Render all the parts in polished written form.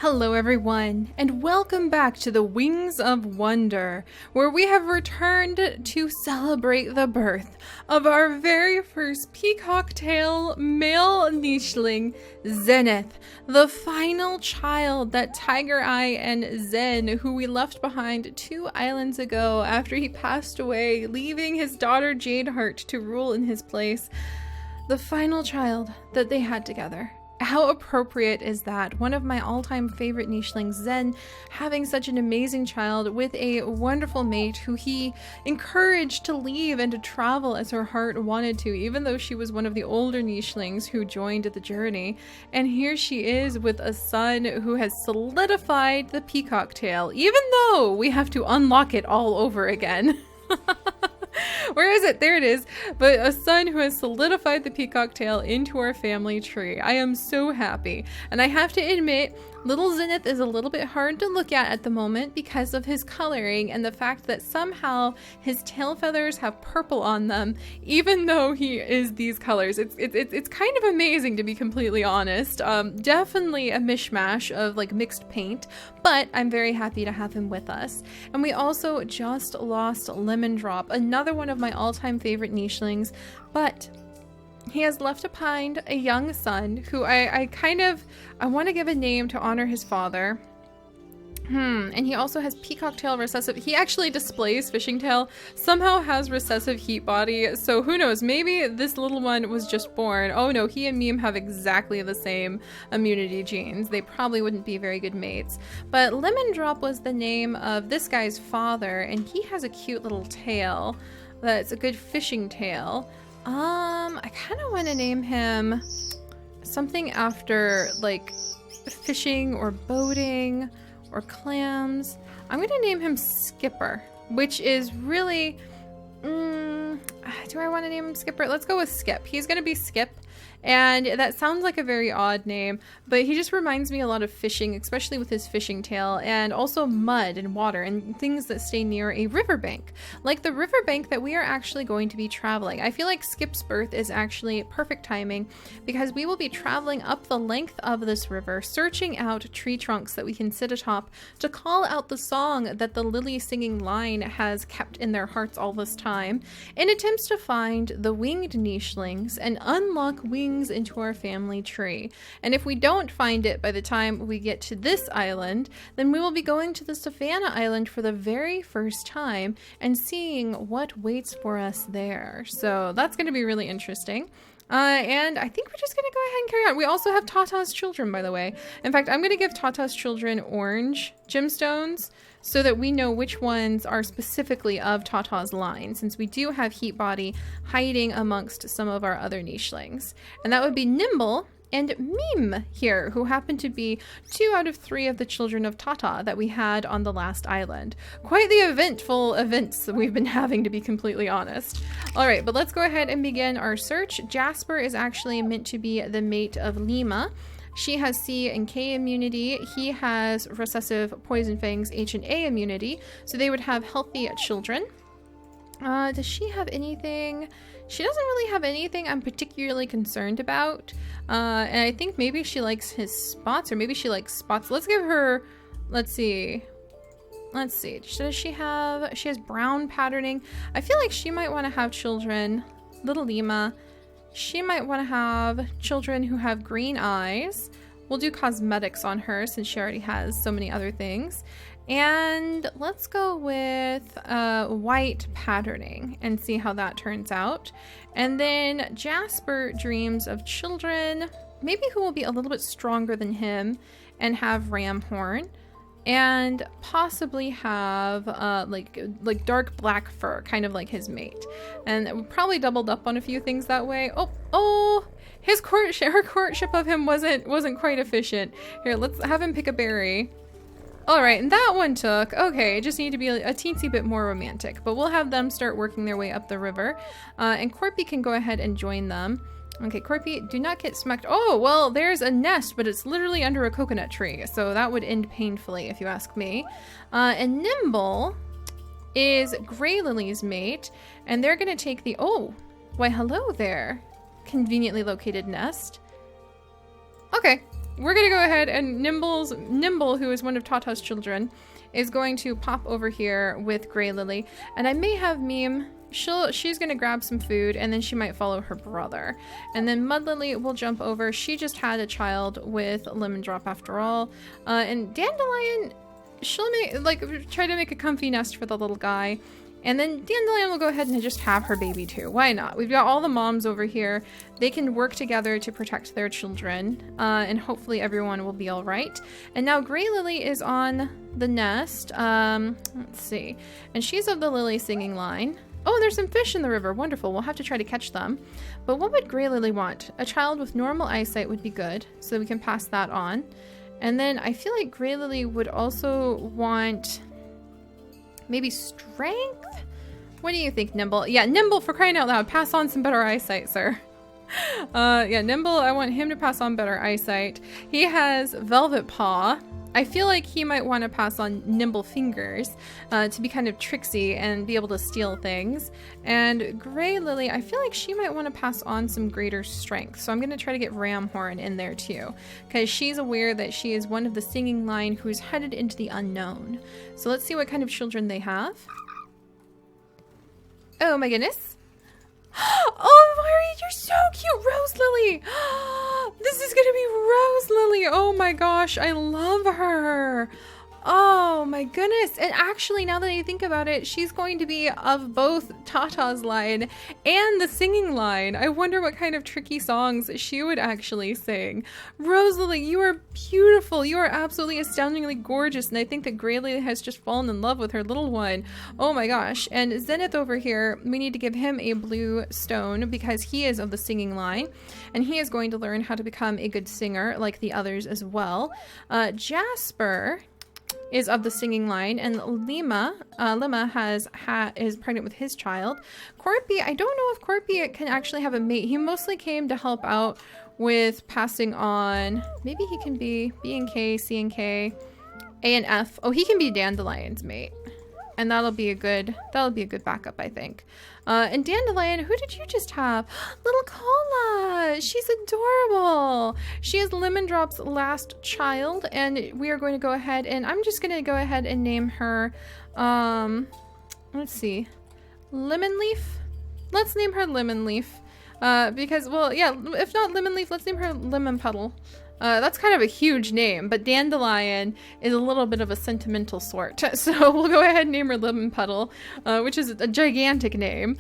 Hello everyone, and welcome back to the Wings of Wonder, where we have returned to celebrate the birth of our very first peacock-tail male nicheling, Zenith, the final child that Tiger Eye and Zen, who we left behind 2 islands ago after he passed away, leaving his daughter Jadeheart to rule in his place, the final child that they had together. How appropriate is that? One of my all-time favorite nichelings, Zen, having such an amazing child with a wonderful mate who he encouraged to leave and to travel as her heart wanted to, even though she was one of the older nichelings who joined the journey. And here she is with a son who has solidified the peacock tail, even though we have to unlock it all over again. Where is it? There it is. But a son who has solidified the peacock tail into our family tree. I am so happy. And I have to admit, little Zenith is a little bit hard to look at the moment because of his coloring and the fact that somehow his tail feathers have purple on them, even though he is these colors. It's kind of amazing, to be completely honest. Definitely a mishmash of like mixed paint, but I'm very happy to have him with us. And we also just lost Lemon Drop, another one of my all-time favorite nichelings, but he has left behind a young son who I want to give a name to honor his father. And he also has peacock tail recessive. He actually displays fishing tail, somehow has recessive heat body. So who knows, maybe this little one was just born. Oh no, he and Meme have exactly the same immunity genes. They probably wouldn't be very good mates. But Lemon Drop was the name of this guy's father, and he has a cute little tail. That's a good fishing tail. I kind of want to name him something after like fishing or boating or clams. I'm going to name him Skipper, which is really, do I want to name him Skipper? Let's go with Skip. He's going to be Skip. And that sounds like a very odd name, but he just reminds me a lot of fishing, especially with his fishing tail, and also mud and water and things that stay near a riverbank, like the riverbank that we are actually going to be traveling. I feel like Skip's birth is actually perfect timing because we will be traveling up the length of this river, searching out tree trunks that we can sit atop to call out the song that the lily singing line has kept in their hearts all this time, in attempts to find the winged nichelings and unlock wings into our family tree. And if we don't find it by the time we get to this island, then we will be going to the Savannah Island for the very first time and seeing what waits for us there. So that's going to be really interesting. And I think we're just going to go ahead and carry on. We also have Tata's children, by the way. In fact, I'm going to give Tata's children orange gemstones so that we know which ones are specifically of Tata's line, since we do have Heat Body hiding amongst some of our other nichelings. And that would be Nimble and Meme here, who happen to be 2 out of 3 of the children of Tata that we had on the last island. Quite the eventful events that we've been having, to be completely honest. Alright, but let's go ahead and begin our search. Jasper is actually meant to be the mate of Lima. She has C and K immunity. He has recessive poison fangs H and A immunity, so they would have healthy children. Does she have anything? She doesn't really have anything I'm particularly concerned about. And I think maybe she likes his spots, or maybe she likes spots. Let's give her, let's see. Does she have, she has brown patterning. I feel like she might want to have children. Little Lima. She might want to have children who have green eyes. We'll do cosmetics on her since she already has so many other things. And let's go with white patterning and see how that turns out. And then Jasper dreams of children, maybe who will be a little bit stronger than him and have ram horn. And possibly have like dark black fur, kind of like his mate. And we probably doubled up on a few things that way. Oh, his courtship, her courtship of him wasn't quite efficient. Here, let's have him pick a berry. All right, and that one took. Okay, just need to be a teensy bit more romantic, but we'll have them start working their way up the river. And Quirky can go ahead and join them. Okay, Quirky, do not get smacked. Oh, well, there's a nest, but it's literally under a coconut tree, so that would end painfully if you ask me. And Nimble is Gray Lily's mate, and they're going to take the... Oh, why, hello there. Conveniently located nest. Okay, we're gonna go ahead and Nimble, who is one of Tata's children, is going to pop over here with Gray Lily, and I may have Meme. She's gonna grab some food, and then she might follow her brother, and then Mud Lily will jump over. She just had a child with Lemon Drop after all, and Dandelion, she'll try to make a comfy nest for the little guy. And then Dandelion will go ahead and just have her baby too. Why not? We've got all the moms over here. They can work together to protect their children, and hopefully everyone will be all right. And now Gray Lily is on the nest. Let's see. And she's of the Lily singing line. Oh, there's some fish in the river. Wonderful. We'll have to try to catch them. But what would Gray Lily want? A child with normal eyesight would be good, so we can pass that on. And then I feel like Gray Lily would also want maybe strength? What do you think, Nimble? Yeah, Nimble, for crying out loud, pass on some better eyesight, sir. Yeah, Nimble, I want him to pass on better eyesight. He has Velvet Paw. I feel like he might want to pass on Nimble Fingers to be kind of tricksy and be able to steal things. And Gray Lily, I feel like she might want to pass on some greater strength. So I'm going to try to get Ramhorn in there too, because she's aware that she is one of the singing line who's headed into the unknown. So let's see what kind of children they have. Oh my goodness. Oh, Mari, you're so cute. Rose Lily. This is gonna be Rose Lily. Oh my gosh, I love her. Oh my goodness. And actually, now that I think about it, she's going to be of both Tata's line and the singing line. I wonder what kind of tricky songs she would actually sing. Rose Lily, you are beautiful. You are absolutely astoundingly gorgeous. And I think that Gray Lily has just fallen in love with her little one. Oh my gosh. And Zenith over here, we need to give him a blue stone because he is of the singing line. And he is going to learn how to become a good singer like the others as well. Jasper is of the singing line, and Lima is pregnant with his child. Quirky, I don't know if Quirky can actually have a mate. He mostly came to help out with passing on. Maybe he can be B and K, C and K, A and F. Oh, he can be Dandelion's mate, and that'll be a good backup, I think. And Dandelion, who did you just have? Little Cola. She's adorable. She is Lemon Drop's last child, and we are going to go ahead and I'm just going to go ahead and name her, let's see, Lemon Leaf. Let's name her Lemon Leaf, because, well, yeah, if not Lemon Leaf, let's name her Lemon Petal. That's kind of a huge name, but Dandelion is a little bit of a sentimental sort. So we'll go ahead and name her Lemon Petal, which is a gigantic name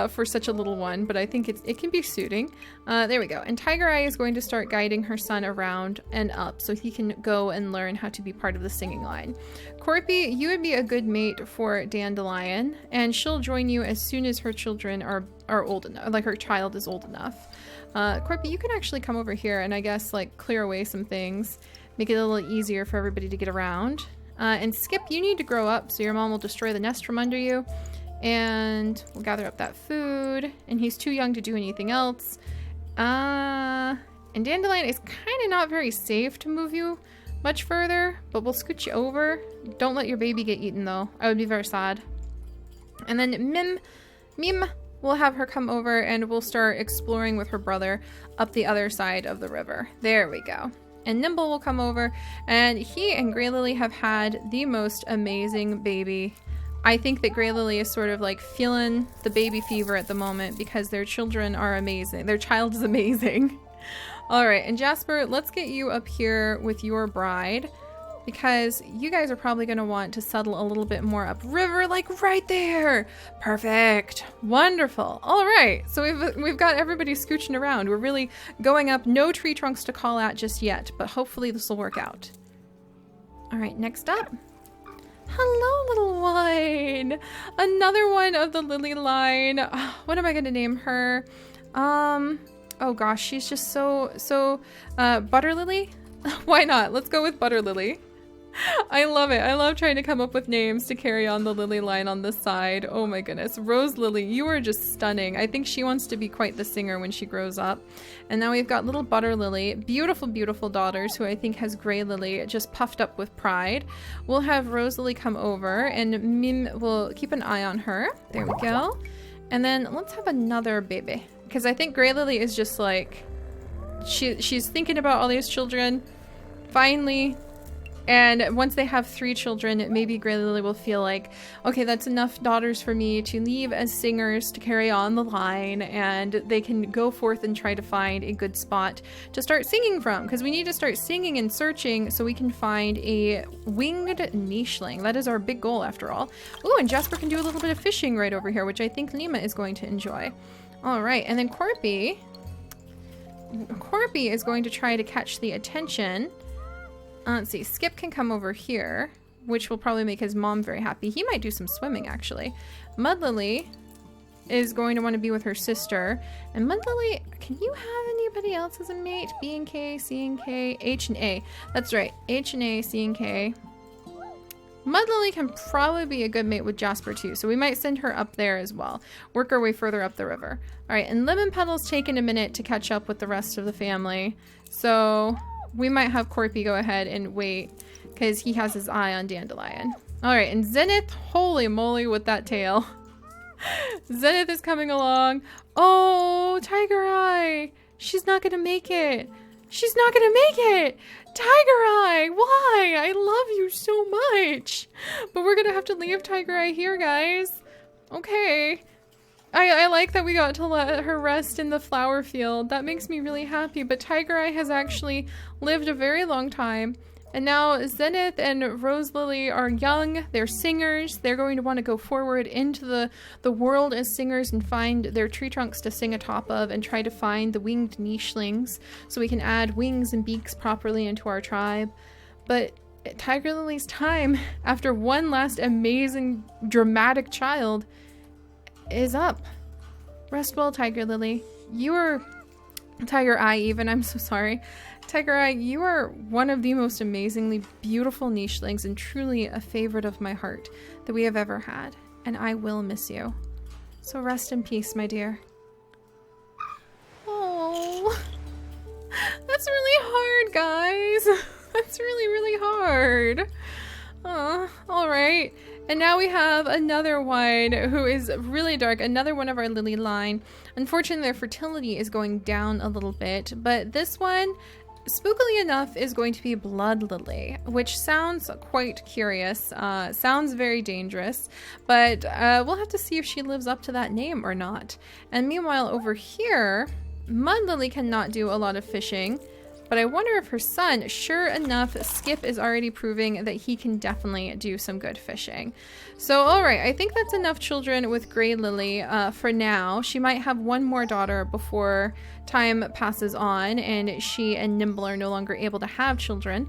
for such a little one, but I think it can be suiting. There we go. And Tiger Eye is going to start guiding her son around and up so he can go and learn how to be part of the singing line. Quirky, you would be a good mate for Dandelion, and she'll join you as soon as her children are old enough, like her child is old enough. Quirky, you can actually come over here and I guess like clear away some things, make it a little easier for everybody to get around. And Skip, you need to grow up so your mom will destroy the nest from under you. And we'll gather up that food, and he's too young to do anything else. And Dandelion is kind of not very safe to move you much further, but we'll scoot you over. Don't let your baby get eaten though. I would be very sad. And then Mim, we'll have her come over and we'll start exploring with her brother up the other side of the river. There we go. And Nimble will come over, and he and Gray Lily have had the most amazing baby. I think that Gray Lily is sort of like feeling the baby fever at the moment because their children are amazing. Their child is amazing. All right, and Jasper, let's get you up here with your bride, because you guys are probably going to want to settle a little bit more upriver, like right there. Perfect. Wonderful. All right, so we've got everybody scooching around. We're really going up. No tree trunks to call at just yet, but hopefully this will work out. All right, next up. Hello, little one. Another one of the Lily line. What am I going to name her? Oh gosh, she's just so Butter Lily? Why not? Let's go with Butter Lily. I love it. I love trying to come up with names to carry on the Lily line on this side. Oh my goodness. Rose Lily, you are just stunning. I think she wants to be quite the singer when she grows up. And now we've got little Butter Lily, beautiful, beautiful daughters who I think has Gray Lily just puffed up with pride. We'll have Rose Lily come over and Mim will keep an eye on her. There we go. And then let's have another baby, because I think Gray Lily is just like, she's thinking about all these children. finally. And once they have 3 children, maybe Grey Lily will feel like, okay, that's enough daughters for me to leave as singers to carry on the line, and they can go forth and try to find a good spot to start singing from, because we need to start singing and searching so we can find a winged nicheling. That is our big goal after all. Ooh, and Jasper can do a little bit of fishing right over here, which I think Lima is going to enjoy. All right, and then Corpy is going to try to catch the attention. Let's see, Skip can come over here, which will probably make his mom very happy. He might do some swimming, actually. Mudlily is going to want to be with her sister. And Mudlily, can you have anybody else as a mate? B and K, C and K, H and A. That's right, H and A, C and K. Mudlily can probably be a good mate with Jasper too, so we might send her up there as well. Work our way further up the river. All right, and Lemon Petal's taken a minute to catch up with the rest of the family, so we might have Corpy go ahead and wait because he has his eye on Dandelion. All right, and Zenith, holy moly with that tail. Zenith is coming along. Oh, Tiger Eye. She's not gonna make it. She's not gonna make it. Tiger Eye, why? I love you so much. But we're gonna have to leave Tiger Eye here, guys. Okay. I like that we got to let her rest in the flower field. That makes me really happy. But Tiger Eye has actually lived a very long time. And now Zenith and Rose Lily are young. They're singers. They're going to want to go forward into the world as singers and find their tree trunks to sing atop of and try to find the winged nichelings so we can add wings and beaks properly into our tribe. But Tiger Lily's time, after one last amazing dramatic child, is up. Rest well, Tiger Lily. You are... Tiger Eye even, I'm so sorry. Tiger Eye, you are one of the most amazingly beautiful nichelings and truly a favorite of my heart that we have ever had. And I will miss you. So rest in peace, my dear. Oh, that's really hard, guys. That's really, really hard. All right. And now we have another one who is really dark, another one of our lily line. Unfortunately, their fertility is going down a little bit, but this one, spookily enough, is going to be Blood Lily, which sounds quite curious, sounds very dangerous, but we'll have to see if she lives up to that name or not. And meanwhile, over here, Mud Lily cannot do a lot of fishing, but I wonder if her son, sure enough, Skip is already proving that he can definitely do some good fishing. So, all right, I think that's enough children with Grey Lily for now. She might have one more daughter before time passes on and she and Nimble are no longer able to have children.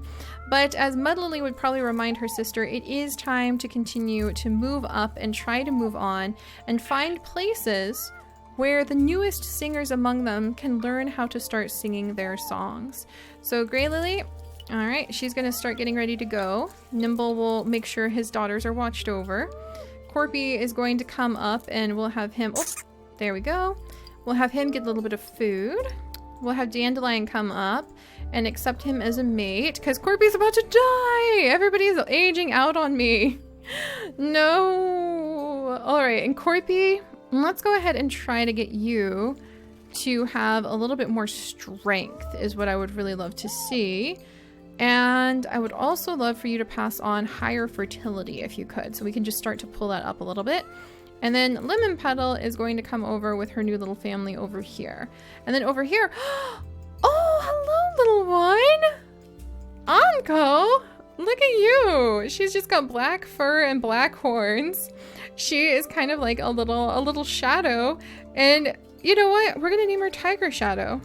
But as Mud Lily would probably remind her sister, it is time to continue to move up and try to move on and find places where the newest singers among them can learn how to start singing their songs. So Grey Lily, all right, she's gonna start getting ready to go. Nimble will make sure his daughters are watched over. Corpy is going to come up and we'll have him, oh, there we go. We'll have him get a little bit of food. We'll have Dandelion come up and accept him as a mate because Corpy's about to die. Everybody's aging out on me. No. All right, and Corpy, let's go ahead and try to get you to have a little bit more strength is what I would really love to see. And I would also love for you to pass on higher fertility if you could. So we can just start to pull that up a little bit. And then Lemon Petal is going to come over with her new little family over here. And then over here, oh, hello, little one. Anko, look at you. She's just got black fur and black horns. She is kind of like a little shadow. And you know what? We're gonna name her Tiger Shadow.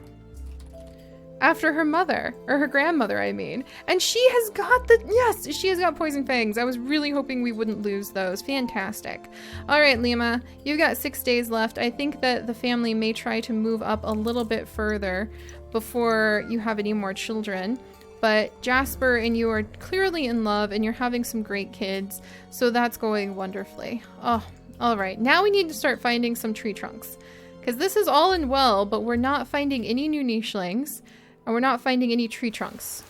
After her mother, or her grandmother, I mean. And she has got yes, she has got poison fangs. I was really hoping we wouldn't lose those. Fantastic. All right, Lima, you've got 6 days left. I think that the family may try to move up a little bit further before you have any more children. But Jasper and you are clearly in love and you're having some great kids. So that's going wonderfully. Oh, all right. Now we need to start finding some tree trunks. Because this is all in well, but we're not finding any new nichelings. And we're not finding any tree trunks.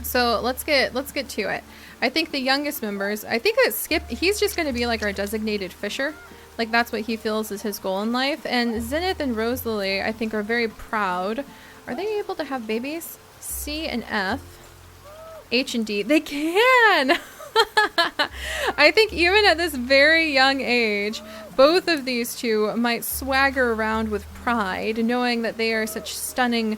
So let's get to it. I think the youngest members, I think that Skip, he's just going to be like our designated fisher. Like that's what he feels is his goal in life. And Zenith and Rose Lily, I think, are very proud. Are they able to have babies? C and F. H and D. They can! I think even at this very young age, both of these two might swagger around with pride, knowing that they are such stunning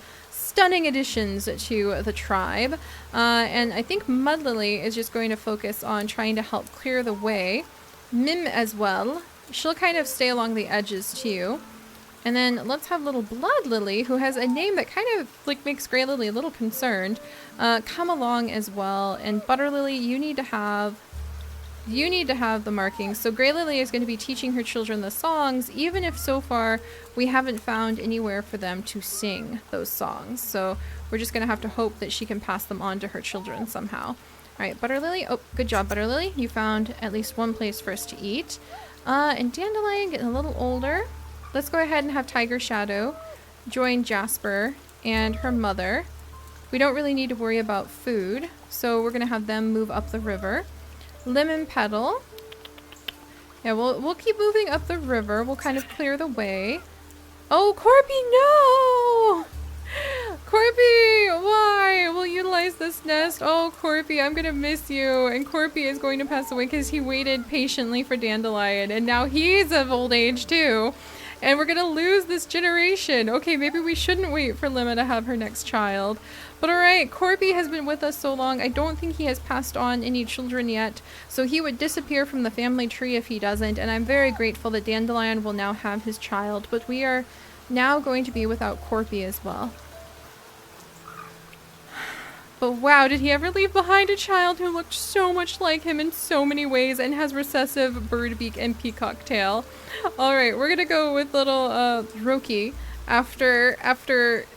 additions to the tribe. And I think Mudlily is just going to focus on trying to help clear the way. Mim as well. She'll kind of stay along the edges too. And then let's have little Blood Lily, who has a name that kind of like makes Grey Lily a little concerned, come along as well. And Butter Lily, you need to have the markings. So Grey Lily is going to be teaching her children the songs, even if so far we haven't found anywhere for them to sing those songs. So we're just going to have to hope that she can pass them on to her children somehow. All right, Butter Lily. Oh, good job, Butter Lily. You found at least one place for us to eat. And Dandelion getting a little older. Let's go ahead and have Tiger Shadow join Jasper and her mother. We don't really need to worry about food, so we're going to have them move up the river. Lemon Petal. Yeah, we'll keep moving up the river. We'll kind of clear the way. Oh, Corpy, no! Corpy, why? We'll utilize this nest. Oh, Corpy, I'm gonna miss you. And Corpy is going to pass away because he waited patiently for Dandelion, and now he's of old age too. And we're gonna lose this generation. Okay, maybe we shouldn't wait for Lemma to have her next child. But alright, Corby has been with us so long, I don't think he has passed on any children yet, so he would disappear from the family tree if he doesn't, and I'm very grateful that Dandelion will now have his child, but we are now going to be without Corby as well. But wow, did he ever leave behind a child who looked so much like him in so many ways and has recessive bird beak and peacock tail. Alright, we're gonna go with little Roki after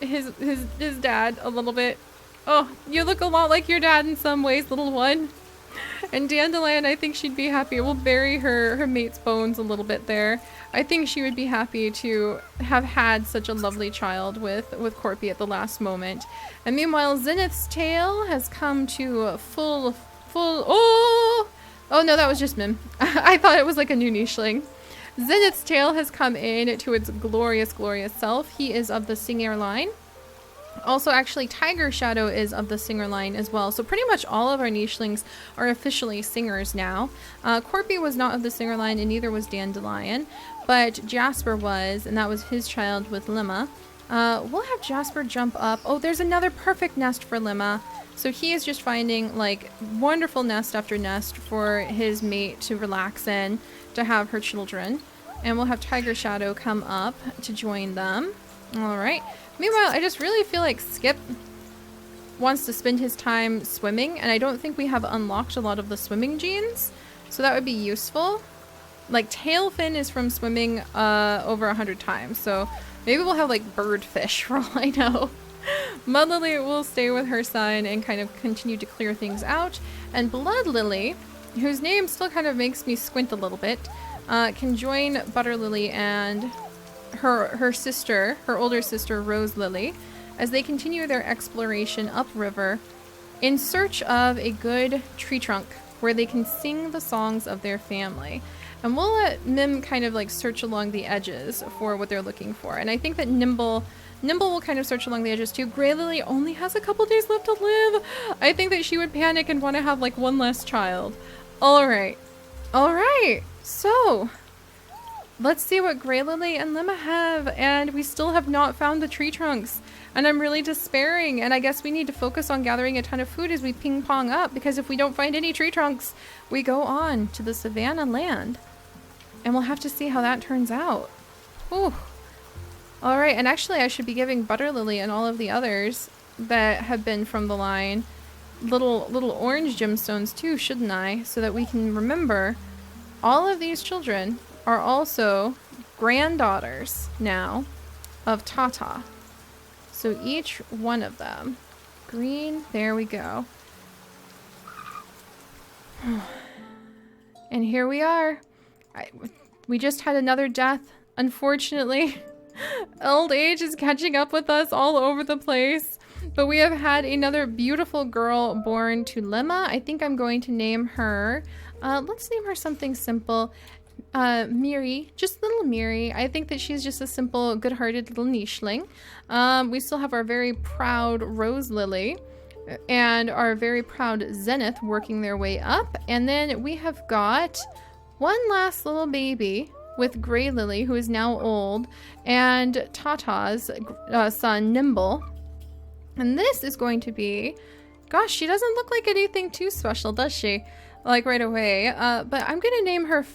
his dad a little bit. Oh, you look a lot like your dad in some ways, little one. And Dandelion, I think she'd be happy. We'll bury her mate's bones a little bit there. I think she would be happy to have had such a lovely child with Corpy at the last moment. And meanwhile, Zenith's tail has come to full oh no, that was just Mim. I thought it was like a new nicheling. Zenith's tail has come in to its glorious self. He is of the Singer line. Also, actually, Tiger Shadow is of the Singer line as well. So pretty much all of our nichelings are officially singers now. Corpy was not of the Singer line, and neither was Dandelion. But Jasper was, and that was his child with Lemma. We'll have Jasper jump up. Oh, there's another perfect nest for Lemma. So he is just finding like wonderful nest after nest for his mate to relax in, to have her children. And we'll have Tiger Shadow come up to join them. All right. Meanwhile, I just really feel like Skip wants to spend his time swimming, and I don't think we have unlocked a lot of the swimming genes, so that would be useful. Like, Tailfin is from swimming over 100 times, so maybe we'll have like birdfish for all I know. Mudlily will stay with her son and kind of continue to clear things out, and Blood Lily, whose name still kind of makes me squint a little bit, can join Butter Lily and her sister, her older sister Rose Lily, as they continue their exploration upriver in search of a good tree trunk where they can sing the songs of their family. And we'll let Mim kind of like search along the edges for what they're looking for. And I think that Nimble will kind of search along the edges too. Grey Lily only has a couple days left to live. I think that she would panic and want to have like one less child. All right. So let's see what Grey Lily and Lemma have, and we still have not found the tree trunks, and I'm really despairing, and I guess we need to focus on gathering a ton of food as we ping pong up, because if we don't find any tree trunks, we go on to the Savannah land, and we'll have to see how that turns out. Whew. Alright, and actually I should be giving Butter Lily and all of the others that have been from the line little orange gemstones too, shouldn't I? So that we can remember all of these children are also granddaughters now of Tata. So each one of them. Green, there we go. And here we are. We just had another death, unfortunately. Old age is catching up with us all over the place. But we have had another beautiful girl born to Lemma. I think I'm going to name her, let's name her something simple. Miri, just little Miri. I think that she's just a simple, good-hearted little nicheling. We still have our very proud Rose Lily. and our very proud Zenith working their way up. And then we have got one last little baby with Gray Lily, who is now old, and Tata's son, Nimble. And this is going to be, gosh, she doesn't look like anything too special, does she? Like right away. But I'm going to name her,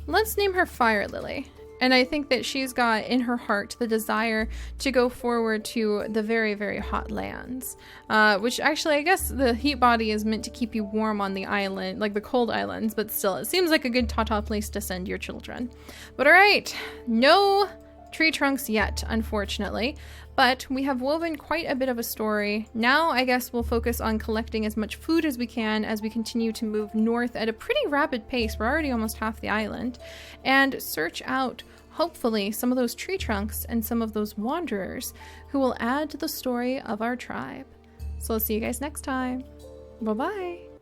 let's name her Fire Lily. And I think that she's got in her heart the desire to go forward to the very, very hot lands. Which actually, I guess the heat body is meant to keep you warm on the island, like the cold islands, but still, it seems like a good Tata place to send your children. But all right, no tree trunks yet, unfortunately. But we have woven quite a bit of a story. Now I guess we'll focus on collecting as much food as we can as we continue to move north at a pretty rapid pace. We're already almost half the island. And search out, hopefully, some of those tree trunks and some of those wanderers who will add to the story of our tribe. So I'll see you guys next time. Bye-bye.